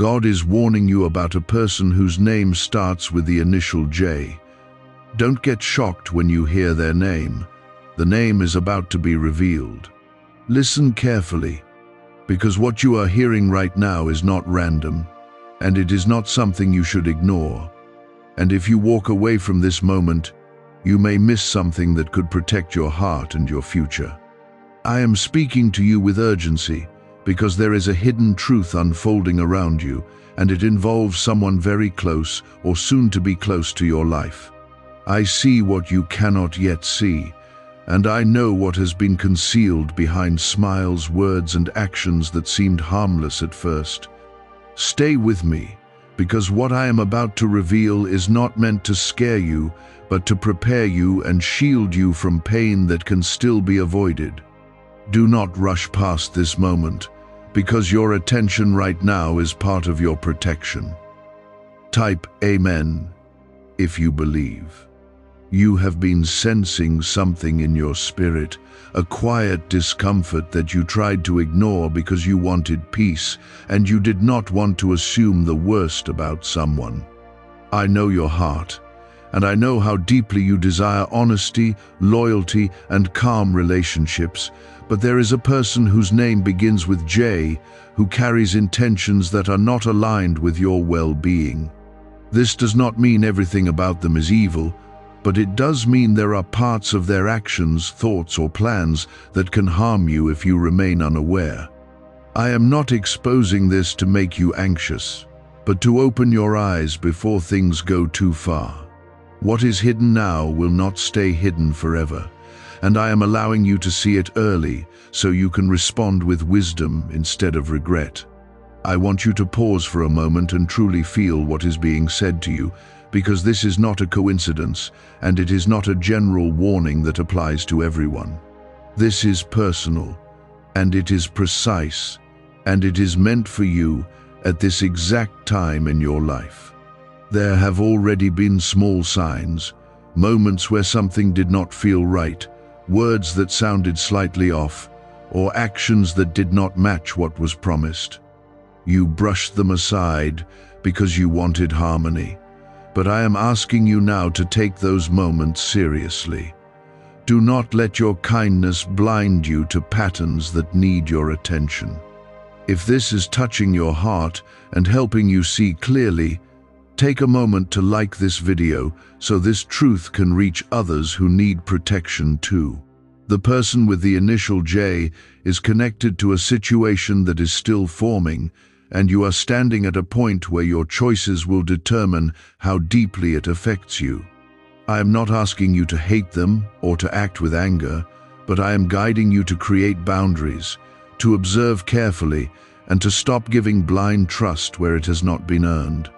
God is warning you about a person whose name starts with the initial J. Don't get shocked when you hear their name. The name is about to be revealed. Listen carefully, because what you are hearing right now is not random, and it is not something you should ignore. And if you walk away from this moment, you may miss something that could protect your heart and your future. I am speaking to you with urgency because there is a hidden truth unfolding around you, and it involves someone very close or soon to be close to your life. I see what you cannot yet see, and I know what has been concealed behind smiles, words, and actions that seemed harmless at first. Stay with me, because what I am about to reveal is not meant to scare you, but to prepare you and shield you from pain that can still be avoided. Do not rush past this moment, because your attention right now is part of your protection. Type Amen if you believe. You have been sensing something in your spirit, a quiet discomfort that you tried to ignore because you wanted peace and you did not want to assume the worst about someone. I know your heart, and I know how deeply you desire honesty, loyalty, and calm relationships, but there is a person whose name begins with J who carries intentions that are not aligned with your well-being. This does not mean everything about them is evil, but it does mean there are parts of their actions, thoughts, or plans that can harm you if you remain unaware. I am not exposing this to make you anxious, but to open your eyes before things go too far. What is hidden now will not stay hidden forever, and I am allowing you to see it early so you can respond with wisdom instead of regret. I want you to pause for a moment and truly feel what is being said to you, because this is not a coincidence, and it is not a general warning that applies to everyone. This is personal, and it is precise, and it is meant for you at this exact time in your life. There have already been small signs, moments where something did not feel right, words that sounded slightly off, or actions that did not match what was promised. You brushed them aside because you wanted harmony. But I am asking you now to take those moments seriously. Do not let your kindness blind you to patterns that need your attention. If this is touching your heart and helping you see clearly, take a moment to like this video so this truth can reach others who need protection too. The person with the initial J is connected to a situation that is still forming, and you are standing at a point where your choices will determine how deeply it affects you. I am not asking you to hate them or to act with anger, but I am guiding you to create boundaries, to observe carefully, and to stop giving blind trust where it has not been earned.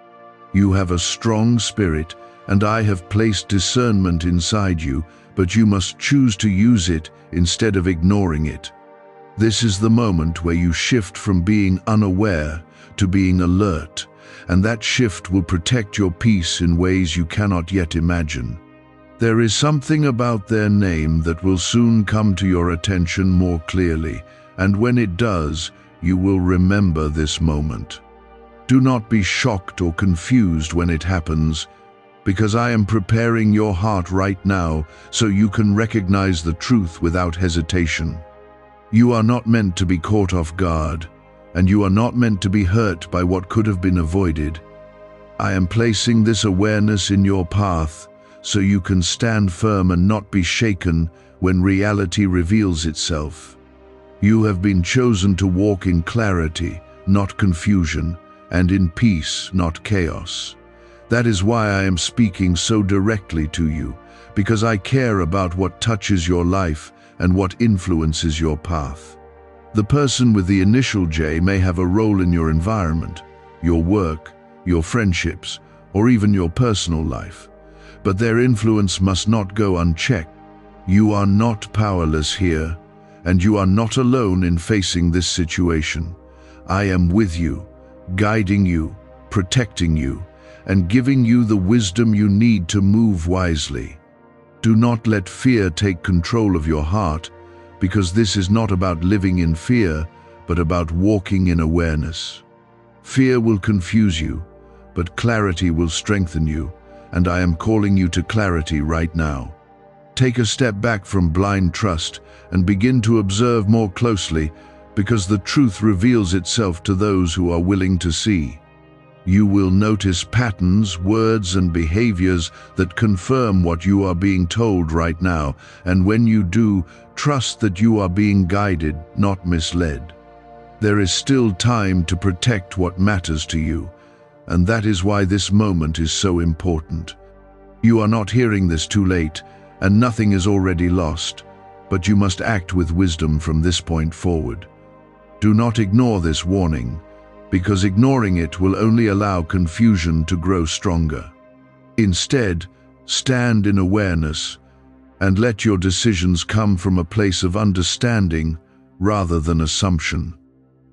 You have a strong spirit, and I have placed discernment inside you, but you must choose to use it instead of ignoring it. This is the moment where you shift from being unaware to being alert, and that shift will protect your peace in ways you cannot yet imagine. There is something about their name that will soon come to your attention more clearly, and when it does, you will remember this moment. Do not be shocked or confused when it happens, because I am preparing your heart right now so you can recognize the truth without hesitation. You are not meant to be caught off guard, and you are not meant to be hurt by what could have been avoided. I am placing this awareness in your path so you can stand firm and not be shaken when reality reveals itself. You have been chosen to walk in clarity, not confusion, and in peace, not chaos. That is why I am speaking so directly to you, because I care about what touches your life and what influences your path. The person with the initial J may have a role in your environment, your work, your friendships, or even your personal life, but their influence must not go unchecked. You are not powerless here, and you are not alone in facing this situation. I am with you, guiding you, protecting you, and giving you the wisdom you need to move wisely. Do not let fear take control of your heart, because this is not about living in fear, but about walking in awareness. Fear will confuse you, but clarity will strengthen you, and I am calling you to clarity right now. Take a step back from blind trust and begin to observe more closely, because the truth reveals itself to those who are willing to see. You will notice patterns, words, and behaviors that confirm what you are being told right now, and when you do, trust that you are being guided, not misled. There is still time to protect what matters to you, and that is why this moment is so important. You are not hearing this too late, and nothing is already lost, but you must act with wisdom from this point forward. Do not ignore this warning, because ignoring it will only allow confusion to grow stronger. Instead, stand in awareness and let your decisions come from a place of understanding rather than assumption.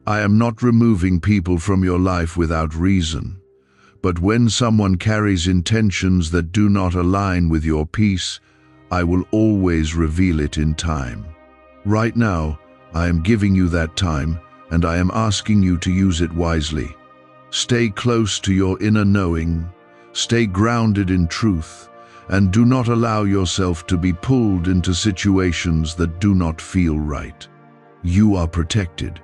I am not removing people from your life without reason, but when someone carries intentions that do not align with your peace, I will always reveal it in time. Right now, I am giving you that time, and I am asking you to use it wisely. Stay close to your inner knowing, stay grounded in truth, and do not allow yourself to be pulled into situations that do not feel right. You are protected,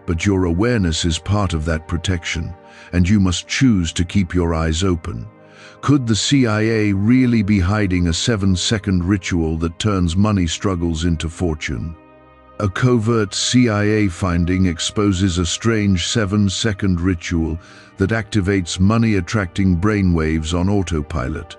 but your awareness is part of that protection, and you must choose to keep your eyes open. Could the CIA really be hiding a 7-second ritual that turns money struggles into fortune? A covert CIA finding exposes a strange 7-second ritual that activates money-attracting brainwaves on autopilot.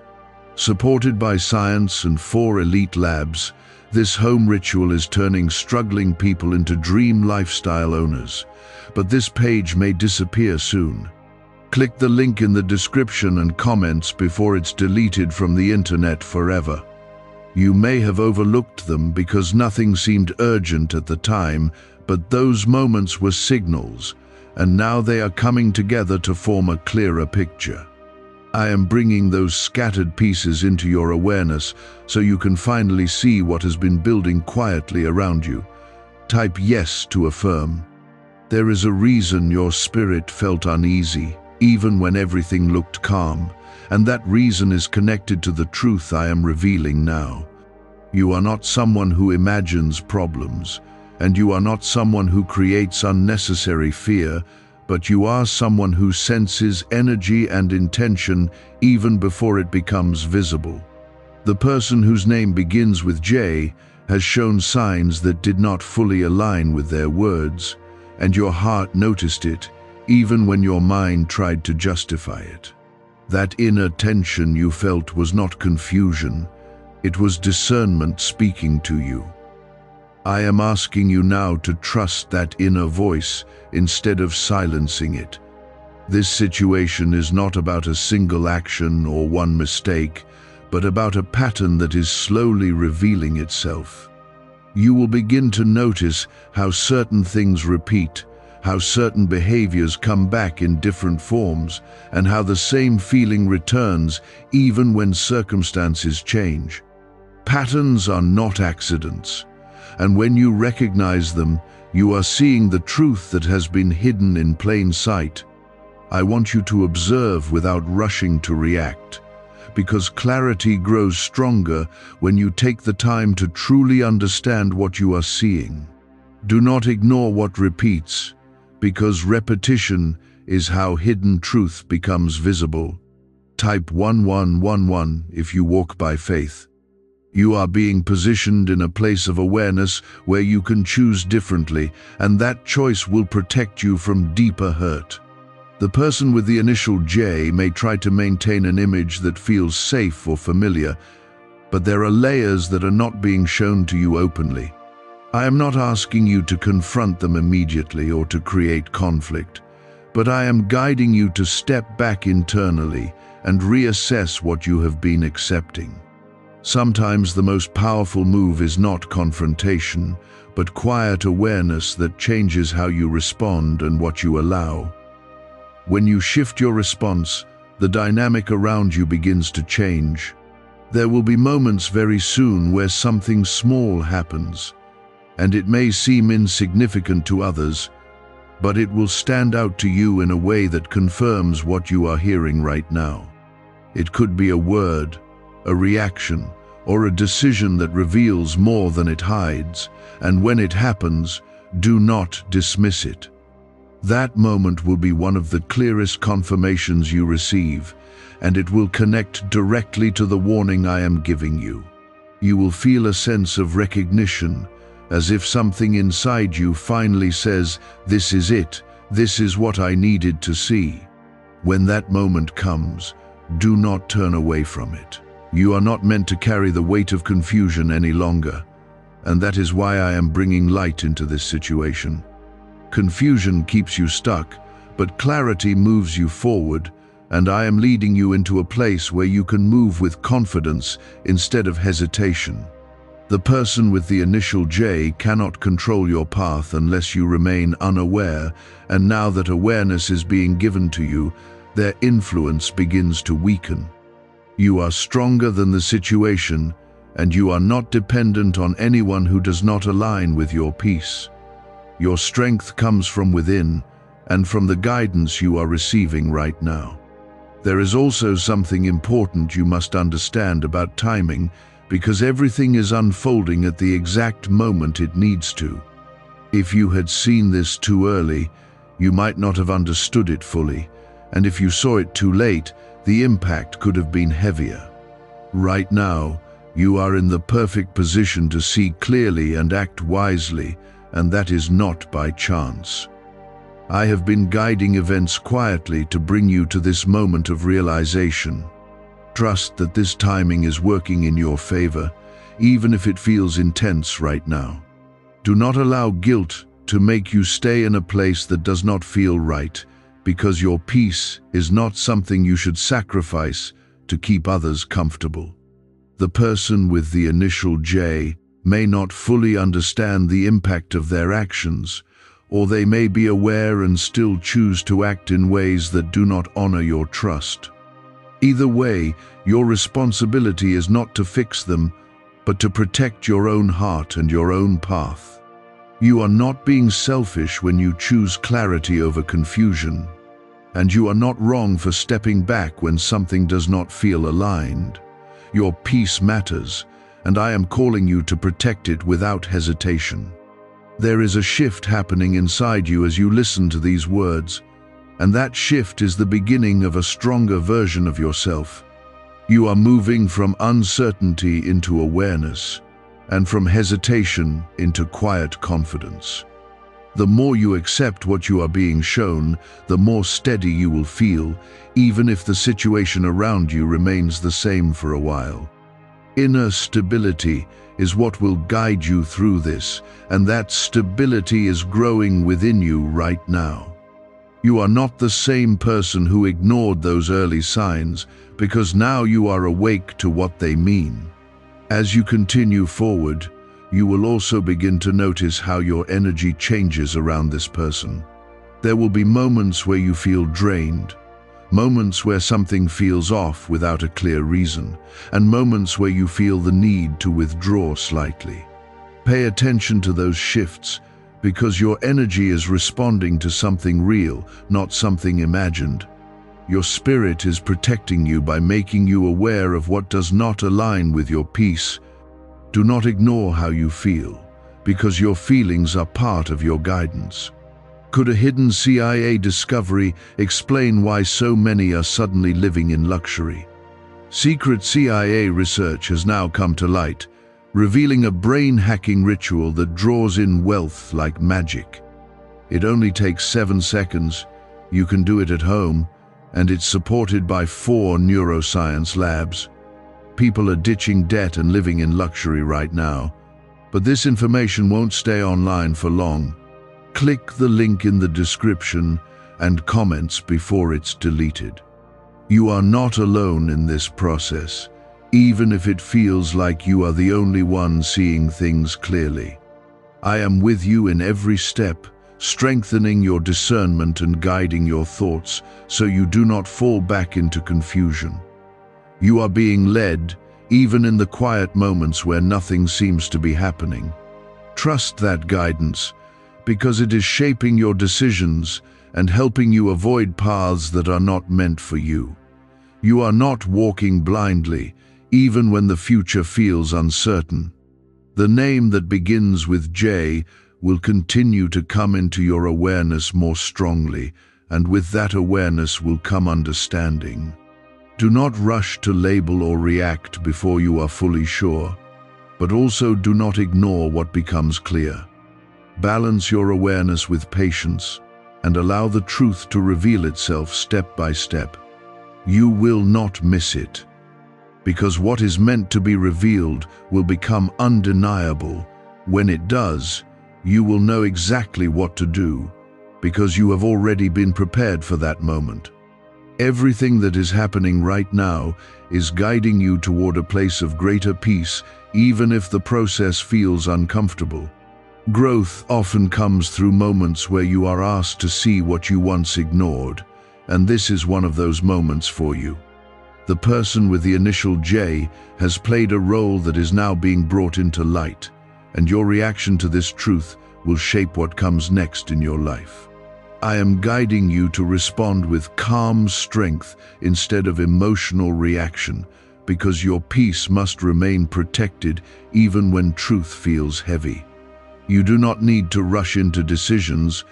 Supported by science and 4 elite labs, this home ritual is turning struggling people into dream lifestyle owners. But this page may disappear soon. Click the link in the description and comments before it's deleted from the internet forever. You may have overlooked them because nothing seemed urgent at the time, but those moments were signals, and now they are coming together to form a clearer picture. I am bringing those scattered pieces into your awareness so you can finally see what has been building quietly around you. Type yes to affirm. There is a reason your spirit felt uneasy, even when everything looked calm, and that reason is connected to the truth I am revealing now. You are not someone who imagines problems, and you are not someone who creates unnecessary fear, but you are someone who senses energy and intention even before it becomes visible. The person whose name begins with J has shown signs that did not fully align with their words, and your heart noticed it even when your mind tried to justify it. That inner tension you felt was not confusion, it was discernment speaking to you. I am asking you now to trust that inner voice instead of silencing it. This situation is not about a single action or one mistake, but about a pattern that is slowly revealing itself. You will begin to notice how certain things repeat, how certain behaviors come back in different forms, and how the same feeling returns even when circumstances change. Patterns are not accidents, and when you recognize them, you are seeing the truth that has been hidden in plain sight. I want you to observe without rushing to react, because clarity grows stronger when you take the time to truly understand what you are seeing. Do not ignore what repeats, because repetition is how hidden truth becomes visible. Type 1111 if you walk by faith. You are being positioned in a place of awareness where you can choose differently, and that choice will protect you from deeper hurt. The person with the initial J may try to maintain an image that feels safe or familiar, but there are layers that are not being shown to you openly. I am not asking you to confront them immediately or to create conflict, but I am guiding you to step back internally and reassess what you have been accepting. Sometimes the most powerful move is not confrontation, but quiet awareness that changes how you respond and what you allow. When you shift your response, the dynamic around you begins to change. There will be moments very soon where something small happens, and it may seem insignificant to others, but it will stand out to you in a way that confirms what you are hearing right now. It could be a word, a reaction, or a decision that reveals more than it hides, and when it happens, do not dismiss it. That moment will be one of the clearest confirmations you receive, and it will connect directly to the warning I am giving you. You will feel a sense of recognition, as if something inside you finally says, "This is it, this is what I needed to see." When that moment comes, do not turn away from it. You are not meant to carry the weight of confusion any longer, and that is why I am bringing light into this situation. Confusion keeps you stuck, but clarity moves you forward, and I am leading you into a place where you can move with confidence instead of hesitation. The person with the initial J cannot control your path unless you remain unaware, and now that awareness is being given to you, their influence begins to weaken. You are stronger than the situation, and you are not dependent on anyone who does not align with your peace. Your strength comes from within, and from the guidance you are receiving right now. There is also something important you must understand about timing, because everything is unfolding at the exact moment it needs to. If you had seen this too early, you might not have understood it fully, and if you saw it too late, the impact could have been heavier. Right now, you are in the perfect position to see clearly and act wisely, and that is not by chance. I have been guiding events quietly to bring you to this moment of realization. Trust that this timing is working in your favor, even if it feels intense right now. Do not allow guilt to make you stay in a place that does not feel right, because your peace is not something you should sacrifice to keep others comfortable. The person with the initial J may not fully understand the impact of their actions, or they may be aware and still choose to act in ways that do not honor your trust. Either way, your responsibility is not to fix them, but to protect your own heart and your own path. You are not being selfish when you choose clarity over confusion, and you are not wrong for stepping back when something does not feel aligned. Your peace matters, and I am calling you to protect it without hesitation. There is a shift happening inside you as you listen to these words, and that shift is the beginning of a stronger version of yourself. You are moving from uncertainty into awareness, and from hesitation into quiet confidence. The more you accept what you are being shown, the more steady you will feel, even if the situation around you remains the same for a while. Inner stability is what will guide you through this, and that stability is growing within you right now. You are not the same person who ignored those early signs, because now you are awake to what they mean. As you continue forward, you will also begin to notice how your energy changes around this person. There will be moments where you feel drained, moments where something feels off without a clear reason, and moments where you feel the need to withdraw slightly. Pay attention to those shifts, because your energy is responding to something real, not something imagined. Your spirit is protecting you by making you aware of what does not align with your peace. Do not ignore how you feel, because your feelings are part of your guidance. Could a hidden CIA discovery explain why so many are suddenly living in luxury? Secret CIA research has now come to light, revealing a brain-hacking ritual that draws in wealth like magic. It only takes 7 seconds, you can do it at home, and it's supported by 4 neuroscience labs. People are ditching debt and living in luxury right now, but this information won't stay online for long. Click the link in the description and comments before it's deleted. You are not alone in this process, even if it feels like you are the only one seeing things clearly. I am with you in every step, strengthening your discernment and guiding your thoughts so you do not fall back into confusion. You are being led, even in the quiet moments where nothing seems to be happening. Trust that guidance, because it is shaping your decisions and helping you avoid paths that are not meant for you. You are not walking blindly, even when the future feels uncertain. The name that begins with J will continue to come into your awareness more strongly, and with that awareness will come understanding. Do not rush to label or react before you are fully sure, but also do not ignore what becomes clear. Balance your awareness with patience and allow the truth to reveal itself step by step. You will not miss it, because what is meant to be revealed will become undeniable. When it does, you will know exactly what to do, because you have already been prepared for that moment. Everything that is happening right now is guiding you toward a place of greater peace, even if the process feels uncomfortable. Growth often comes through moments where you are asked to see what you once ignored, and this is one of those moments for you. The person with the initial J has played a role that is now being brought into light, and your reaction to this truth will shape what comes next in your life. I am guiding you to respond with calm strength instead of emotional reaction, because your peace must remain protected even when truth feels heavy. You do not need to rush into decisions,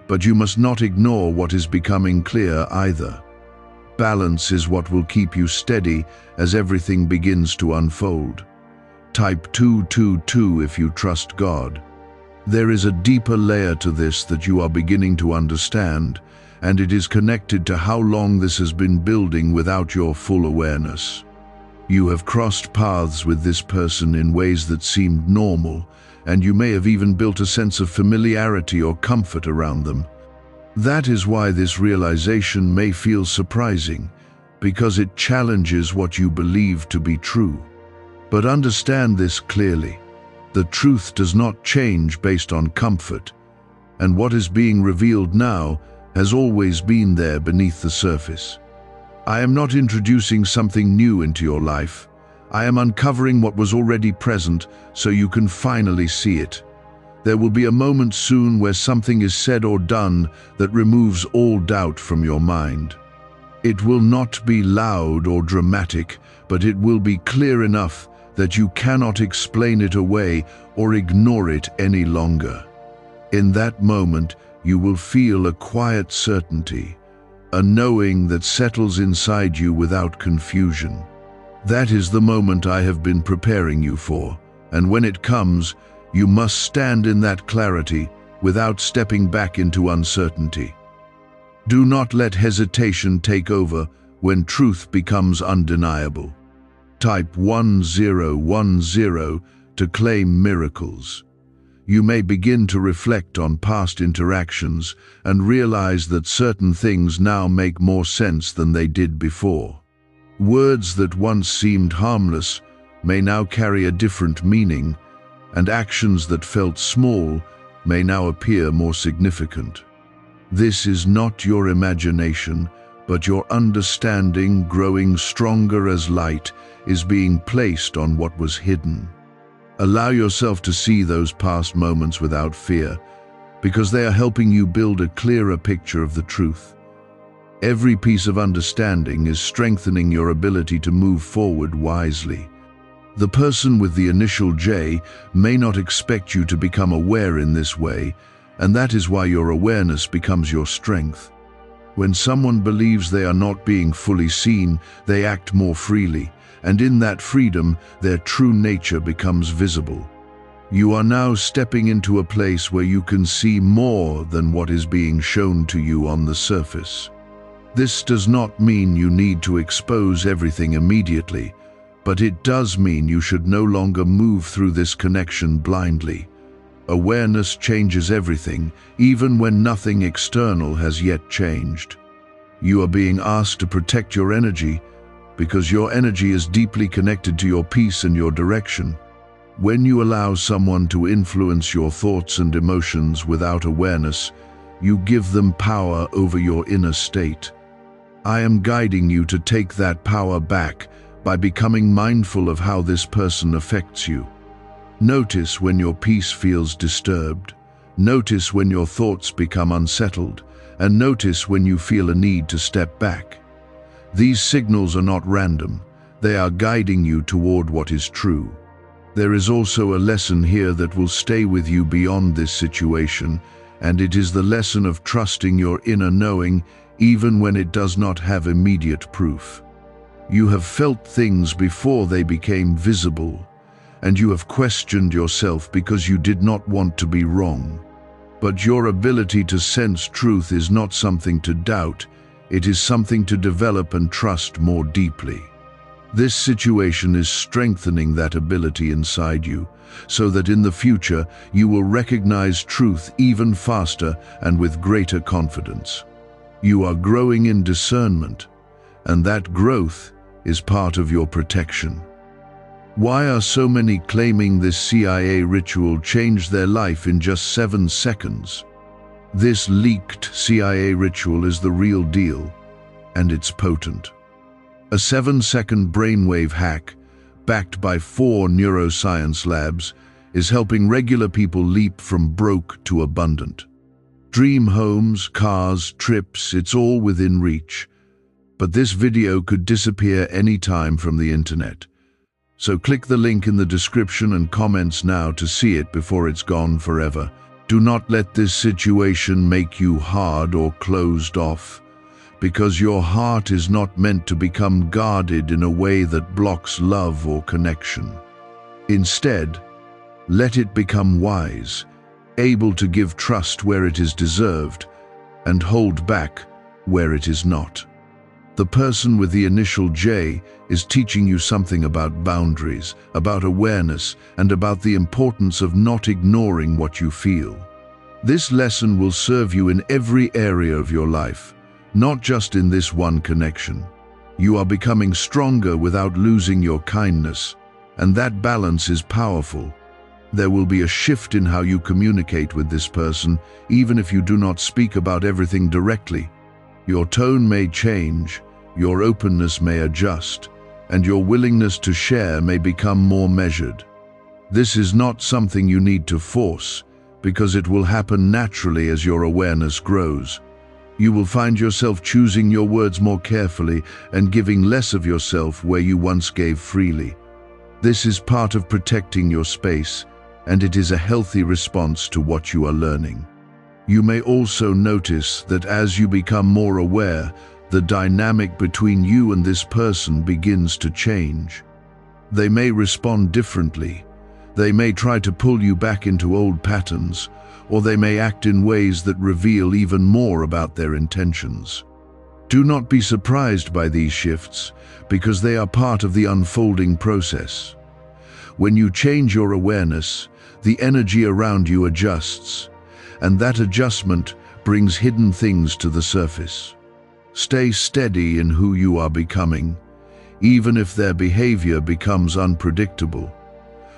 but you must not ignore what is becoming clear either. Balance is what will keep you steady as everything begins to unfold. Type 222 if you trust God. There is a deeper layer to this that you are beginning to understand, and it is connected to how long this has been building without your full awareness. You have crossed paths with this person in ways that seemed normal, and you may have even built a sense of familiarity or comfort around them. That is why this realization may feel surprising, because it challenges what you believe to be true. But understand this clearly. The truth does not change based on comfort, and what is being revealed now has always been there beneath the surface. I am not introducing something new into your life. I am uncovering what was already present so you can finally see it. There will be a moment soon where something is said or done that removes all doubt from your mind. It will not be loud or dramatic, but it will be clear enough that you cannot explain it away or ignore it any longer. In that moment, you will feel a quiet certainty, a knowing that settles inside you without confusion. That is the moment I have been preparing you for, and when it comes, you must stand in that clarity without stepping back into uncertainty. Do not let hesitation take over when truth becomes undeniable. Type 1010 to claim miracles. You may begin to reflect on past interactions and realize that certain things now make more sense than they did before. Words that once seemed harmless may now carry a different meaning, and actions that felt small may now appear more significant. This is not your imagination, but your understanding, growing stronger as light, is being placed on what was hidden. Allow yourself to see those past moments without fear, because they are helping you build a clearer picture of the truth. Every piece of understanding is strengthening your ability to move forward wisely. The person with the initial J may not expect you to become aware in this way, and that is why your awareness becomes your strength. When someone believes they are not being fully seen, they act more freely, and in that freedom, their true nature becomes visible. You are now stepping into a place where you can see more than what is being shown to you on the surface. This does not mean you need to expose everything immediately, but it does mean you should no longer move through this connection blindly. Awareness changes everything, even when nothing external has yet changed. You are being asked to protect your energy, because your energy is deeply connected to your peace and your direction. When you allow someone to influence your thoughts and emotions without awareness, you give them power over your inner state. I am guiding you to take that power back by becoming mindful of how this person affects you. Notice when your peace feels disturbed. Notice when your thoughts become unsettled, and notice when you feel a need to step back. These signals are not random. They are guiding you toward what is true. There is also a lesson here that will stay with you beyond this situation, and it is the lesson of trusting your inner knowing even when it does not have immediate proof. You have felt things before they became visible, and you have questioned yourself because you did not want to be wrong. But your ability to sense truth is not something to doubt, it is something to develop and trust more deeply. This situation is strengthening that ability inside you, so that in the future you will recognize truth even faster and with greater confidence. You are growing in discernment, and that growth is part of your protection. Why are so many claiming this CIA ritual changed their life in just 7 seconds? This leaked CIA ritual is the real deal, and it's potent. A 7-second brainwave hack, backed by 4 neuroscience labs, is helping regular people leap from broke to abundant. Dream homes, cars, trips, it's all within reach. But this video could disappear anytime from the internet. So click the link in the description and comments now to see it before it's gone forever. Do not let this situation make you hard or closed off, because your heart is not meant to become guarded in a way that blocks love or connection. Instead, let it become wise, able to give trust where it is deserved, and hold back where it is not. The person with the initial J is teaching you something about boundaries, about awareness, and about the importance of not ignoring what you feel. This lesson will serve you in every area of your life, not just in this one connection. You are becoming stronger without losing your kindness, and that balance is powerful. There will be a shift in how you communicate with this person, even if you do not speak about everything directly. Your tone may change, your openness may adjust, and your willingness to share may become more measured. This is not something you need to force, because it will happen naturally as your awareness grows. You will find yourself choosing your words more carefully and giving less of yourself where you once gave freely. This is part of protecting your space, and it is a healthy response to what you are learning. You may also notice that as you become more aware, the dynamic between you and this person begins to change. They may respond differently. They may try to pull you back into old patterns, or they may act in ways that reveal even more about their intentions. Do not be surprised by these shifts, because they are part of the unfolding process. When you change your awareness, the energy around you adjusts, and that adjustment brings hidden things to the surface. Stay steady in who you are becoming, even if their behavior becomes unpredictable.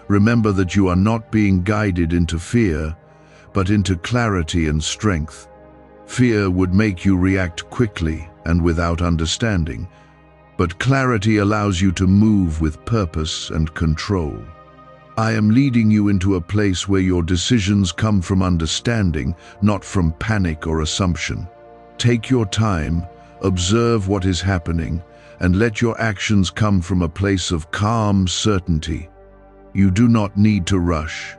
Remember that you are not being guided into fear, but into clarity and strength. Fear would make you react quickly and without understanding, but clarity allows you to move with purpose and control. I am leading you into a place where your decisions come from understanding, not from panic or assumption. Take your time, observe what is happening, and let your actions come from a place of calm certainty. You do not need to rush,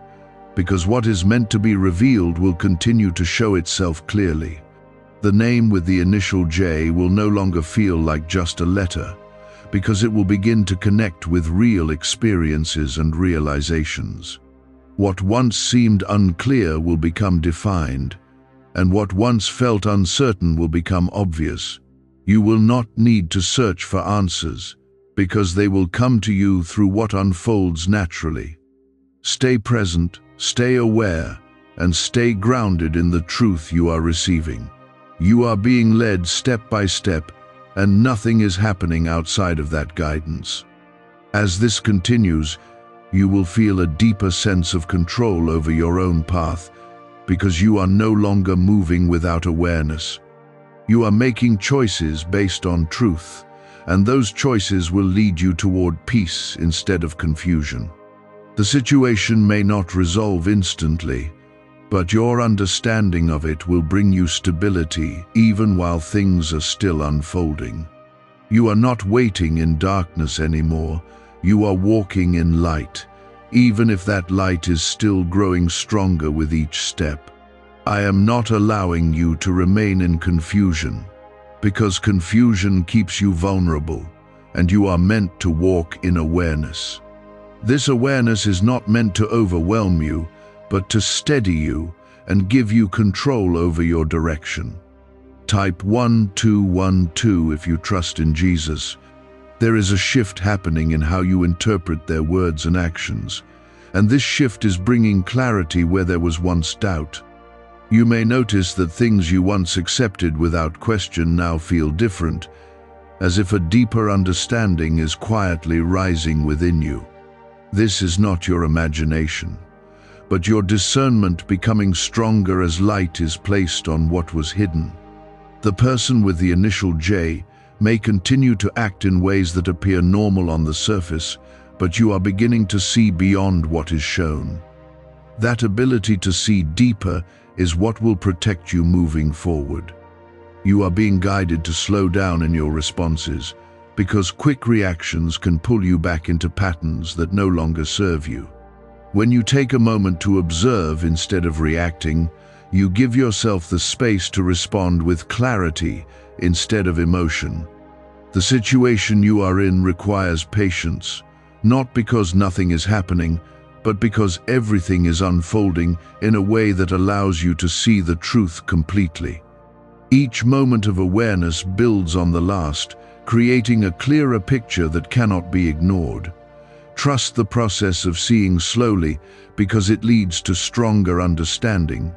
because what is meant to be revealed will continue to show itself clearly. The name with the initial J will no longer feel like just a letter, because it will begin to connect with real experiences and realizations. What once seemed unclear will become defined, and what once felt uncertain will become obvious. You will not need to search for answers, because they will come to you through what unfolds naturally. Stay present, stay aware, and stay grounded in the truth you are receiving. You are being led step by step, and nothing is happening outside of that guidance. As this continues, you will feel a deeper sense of control over your own path, because you are no longer moving without awareness. You are making choices based on truth, and those choices will lead you toward peace instead of confusion. The situation may not resolve instantly, but your understanding of it will bring you stability even while things are still unfolding. You are not waiting in darkness anymore. You are walking in light, even if that light is still growing stronger with each step. I am not allowing you to remain in confusion, because confusion keeps you vulnerable, and you are meant to walk in awareness. This awareness is not meant to overwhelm you, but to steady you and give you control over your direction. Type 1212 if you trust in Jesus. There is a shift happening in how you interpret their words and actions, and this shift is bringing clarity where there was once doubt. You may notice that things you once accepted without question now feel different, as if a deeper understanding is quietly rising within you. This is not your imagination, but your discernment becoming stronger as light is placed on what was hidden. The person with the initial J may continue to act in ways that appear normal on the surface, but you are beginning to see beyond what is shown. That ability to see deeper is what will protect you moving forward. You are being guided to slow down in your responses, because quick reactions can pull you back into patterns that no longer serve you. When you take a moment to observe instead of reacting, you give yourself the space to respond with clarity instead of emotion. The situation you are in requires patience, not because nothing is happening, but because everything is unfolding in a way that allows you to see the truth completely. Each moment of awareness builds on the last, creating a clearer picture that cannot be ignored. Trust the process of seeing slowly because it leads to stronger understanding.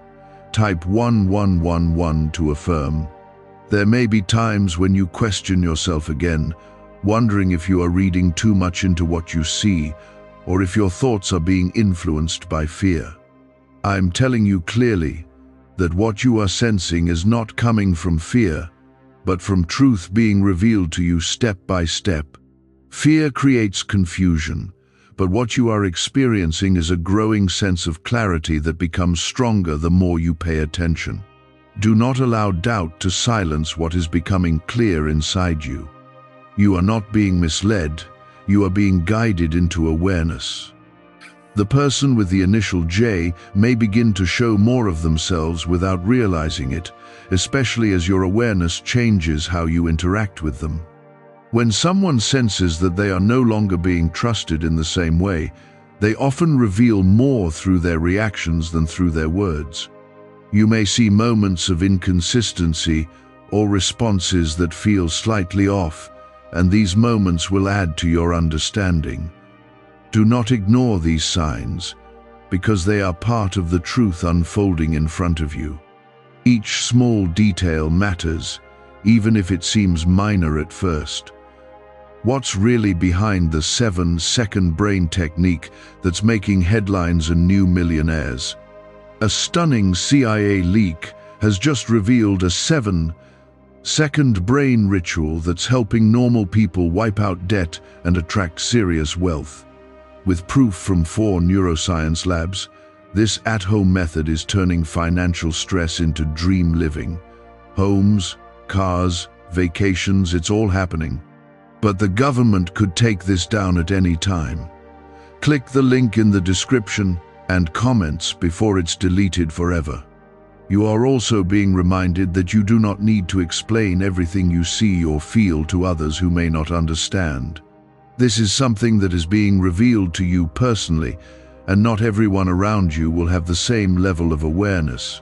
Type 1111 to affirm. There may be times when you question yourself again, wondering if you are reading too much into what you see, or if your thoughts are being influenced by fear. I am telling you clearly that what you are sensing is not coming from fear, but from truth being revealed to you step by step. Fear creates confusion, but what you are experiencing is a growing sense of clarity that becomes stronger the more you pay attention. Do not allow doubt to silence what is becoming clear inside you. You are not being misled, you are being guided into awareness. The person with the initial J may begin to show more of themselves without realizing it, especially as your awareness changes how you interact with them. When someone senses that they are no longer being trusted in the same way, they often reveal more through their reactions than through their words. You may see moments of inconsistency or responses that feel slightly off, and these moments will add to your understanding. Do not ignore these signs, because they are part of the truth unfolding in front of you. Each small detail matters, even if it seems minor at first. What's really behind the 7-second brain technique that's making headlines and new millionaires? A stunning CIA leak has just revealed a 7-second brain ritual that's helping normal people wipe out debt and attract serious wealth. With proof from 4 neuroscience labs, this at-home method is turning financial stress into dream living. Homes, cars, vacations, it's all happening. But the government could take this down at any time. Click the link in the description and comments before it's deleted forever. You are also being reminded that you do not need to explain everything you see or feel to others who may not understand. This is something that is being revealed to you personally, and not everyone around you will have the same level of awareness.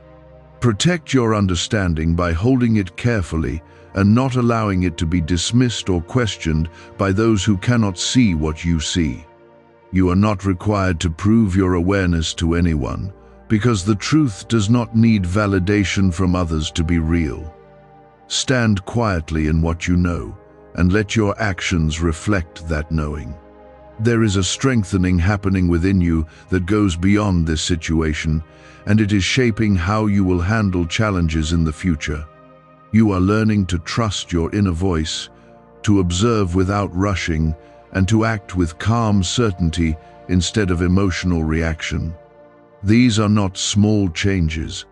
Protect your understanding by holding it carefully and not allowing it to be dismissed or questioned by those who cannot see what you see. You are not required to prove your awareness to anyone, because the truth does not need validation from others to be real. Stand quietly in what you know, and let your actions reflect that knowing. There is a strengthening happening within you that goes beyond this situation, and it is shaping how you will handle challenges in the future. You are learning to trust your inner voice, to observe without rushing, and to act with calm certainty instead of emotional reaction. These are not small changes,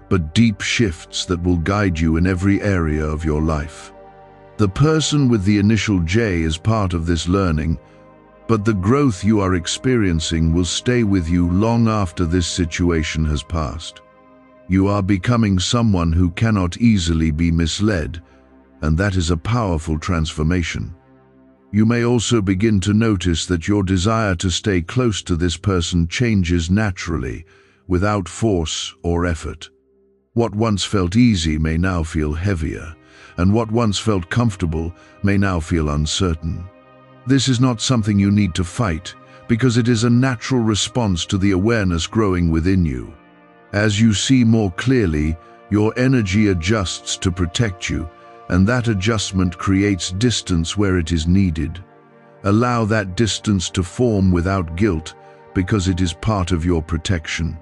but deep shifts that will guide you in every area of your life. The person with the initial J is part of this learning, but the growth you are experiencing will stay with you long after this situation has passed. You are becoming someone who cannot easily be misled, and that is a powerful transformation. You may also begin to notice that your desire to stay close to this person changes naturally, without force or effort. What once felt easy may now feel heavier, and what once felt comfortable may now feel uncertain. This is not something you need to fight, because it is a natural response to the awareness growing within you. As you see more clearly, your energy adjusts to protect you, and that adjustment creates distance where it is needed. Allow that distance to form without guilt, because it is part of your protection.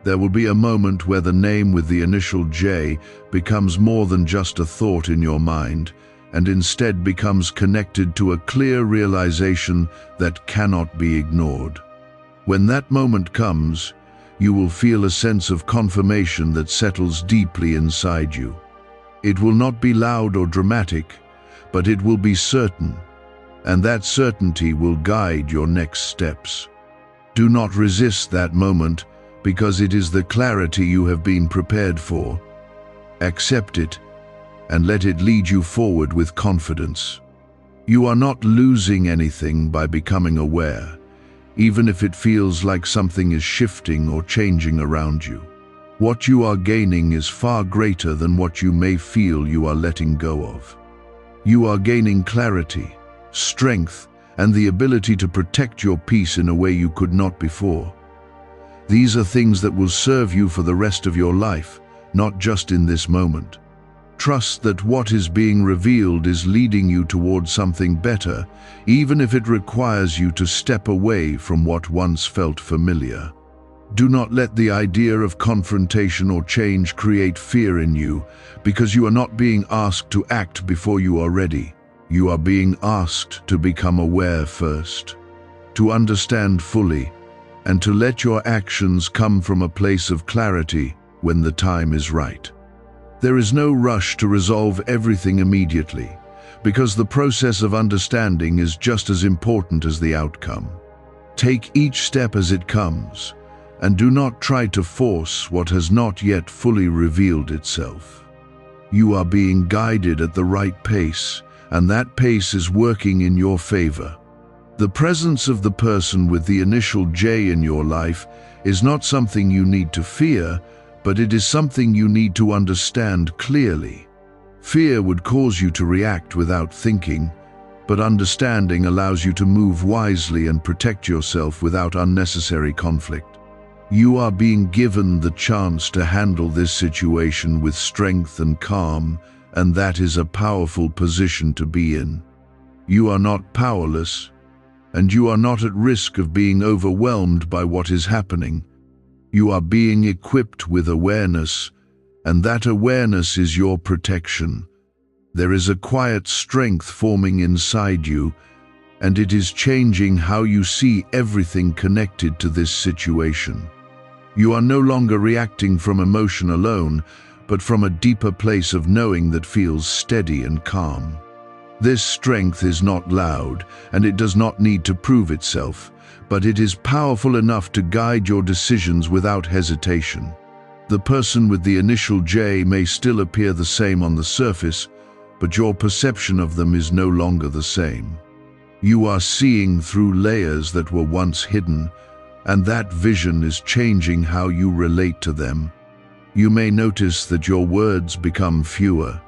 There will be a moment where the name with the initial J becomes more than just a thought in your mind, and instead becomes connected to a clear realization that cannot be ignored. When that moment comes, you will feel a sense of confirmation that settles deeply inside you. It will not be loud or dramatic, but it will be certain, and that certainty will guide your next steps. Do not resist that moment, because it is the clarity you have been prepared for. Accept it, and let it lead you forward with confidence. You are not losing anything by becoming aware, even if it feels like something is shifting or changing around you. What you are gaining is far greater than what you may feel you are letting go of. You are gaining clarity, strength, and the ability to protect your peace in a way you could not before. These are things that will serve you for the rest of your life, not just in this moment. Trust that what is being revealed is leading you towards something better, even if it requires you to step away from what once felt familiar. Do not let the idea of confrontation or change create fear in you, because you are not being asked to act before you are ready. You are being asked to become aware first, to understand fully, and to let your actions come from a place of clarity when the time is right. There is no rush to resolve everything immediately, because the process of understanding is just as important as the outcome. Take each step as it comes, and do not try to force what has not yet fully revealed itself. You are being guided at the right pace, and that pace is working in your favor. The presence of the person with the initial J in your life is not something you need to fear, but it is something you need to understand clearly. Fear would cause you to react without thinking, but understanding allows you to move wisely and protect yourself without unnecessary conflict. You are being given the chance to handle this situation with strength and calm, and that is a powerful position to be in. You are not powerless, and you are not at risk of being overwhelmed by what is happening. You are being equipped with awareness, and that awareness is your protection. There is a quiet strength forming inside you, and it is changing how you see everything connected to this situation. You are no longer reacting from emotion alone, but from a deeper place of knowing that feels steady and calm. This strength is not loud, and it does not need to prove itself, but it is powerful enough to guide your decisions without hesitation. The person with the initial J may still appear the same on the surface, but your perception of them is no longer the same. You are seeing through layers that were once hidden, and that vision is changing how you relate to them. You may notice that your words become fewer,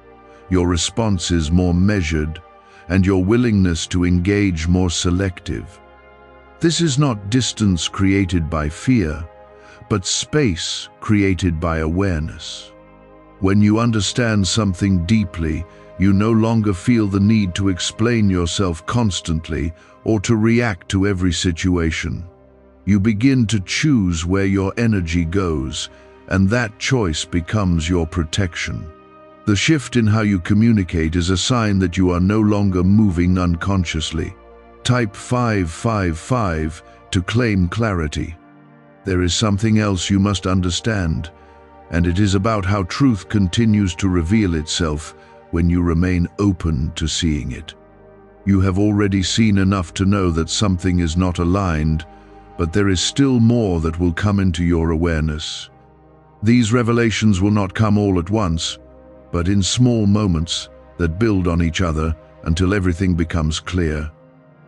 your responses more measured, and your willingness to engage more selective. This is not distance created by fear, but space created by awareness. When you understand something deeply, you no longer feel the need to explain yourself constantly or to react to every situation. You begin to choose where your energy goes, and that choice becomes your protection. The shift in how you communicate is a sign that you are no longer moving unconsciously. Type 555 to claim clarity. There is something else you must understand, and it is about how truth continues to reveal itself when you remain open to seeing it. You have already seen enough to know that something is not aligned, but there is still more that will come into your awareness. These revelations will not come all at once, but in small moments that build on each other until everything becomes clear.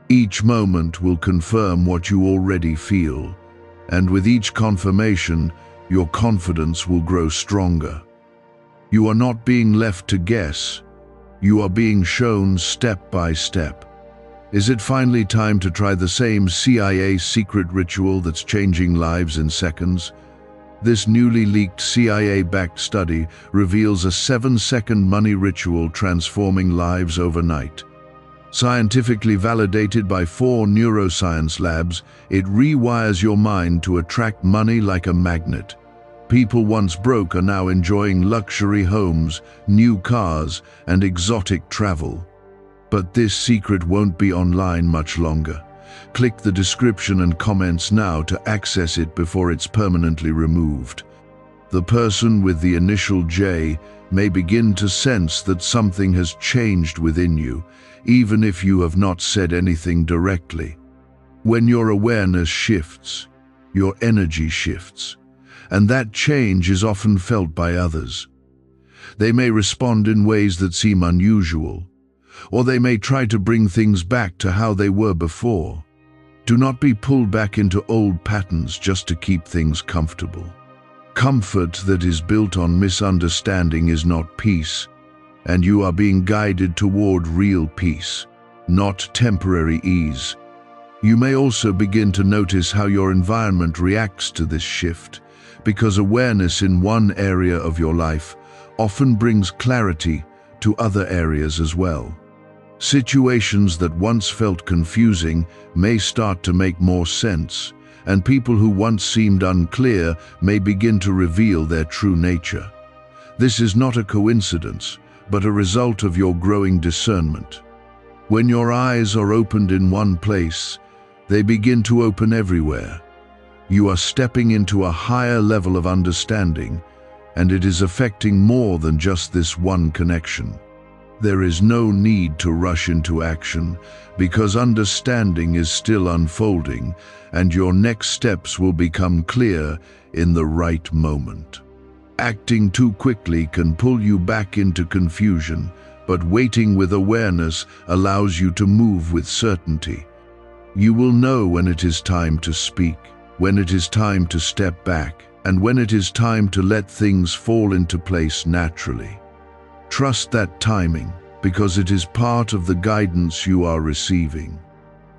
Each moment will confirm what you already feel, and with each confirmation, your confidence will grow stronger. You are not being left to guess. You are being shown step by step. Is it finally time to try the same CIA secret ritual that's changing lives in seconds? This newly leaked CIA-backed study reveals a 7-second money ritual transforming lives overnight. Scientifically validated by 4 neuroscience labs, it rewires your mind to attract money like a magnet. People once broke are now enjoying luxury homes, new cars, and exotic travel. But this secret won't be online much longer. Click the description and comments now to access it before it's permanently removed. The person with the initial J may begin to sense that something has changed within you, even if you have not said anything directly. When your awareness shifts, your energy shifts, and that change is often felt by others. They may respond in ways that seem unusual, or they may try to bring things back to how they were before. Do not be pulled back into old patterns just to keep things comfortable. Comfort that is built on misunderstanding is not peace, and you are being guided toward real peace, not temporary ease. You may also begin to notice how your environment reacts to this shift, because awareness in one area of your life often brings clarity to other areas as well. Situations that once felt confusing may start to make more sense, and people who once seemed unclear may begin to reveal their true nature. This is not a coincidence, but a result of your growing discernment. When your eyes are opened in one place, they begin to open everywhere. You are stepping into a higher level of understanding, and it is affecting more than just this one connection. There is no need to rush into action, because understanding is still unfolding, and your next steps will become clear in the right moment. Acting too quickly can pull you back into confusion, but waiting with awareness allows you to move with certainty. You will know when it is time to speak, when it is time to step back, and when it is time to let things fall into place naturally. Trust that timing, because it is part of the guidance you are receiving.